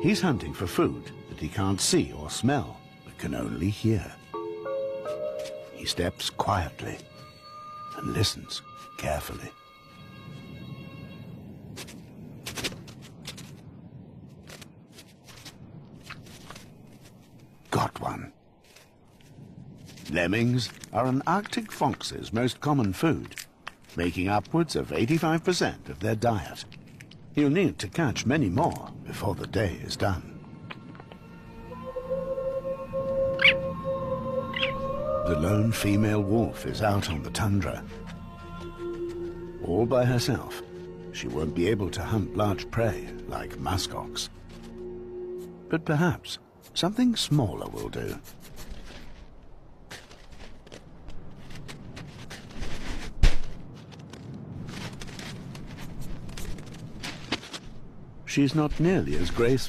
He's hunting for food that he can't see or smell, but can only hear. He steps quietly and listens carefully. Got one. Lemmings are an Arctic fox's most common food, making upwards of 85% of their diet. He'll need to catch many more before the day is done. The lone female wolf is out on the tundra. All by herself, she won't be able to hunt large prey like muskox. But perhaps something smaller will do. She's not nearly as graceful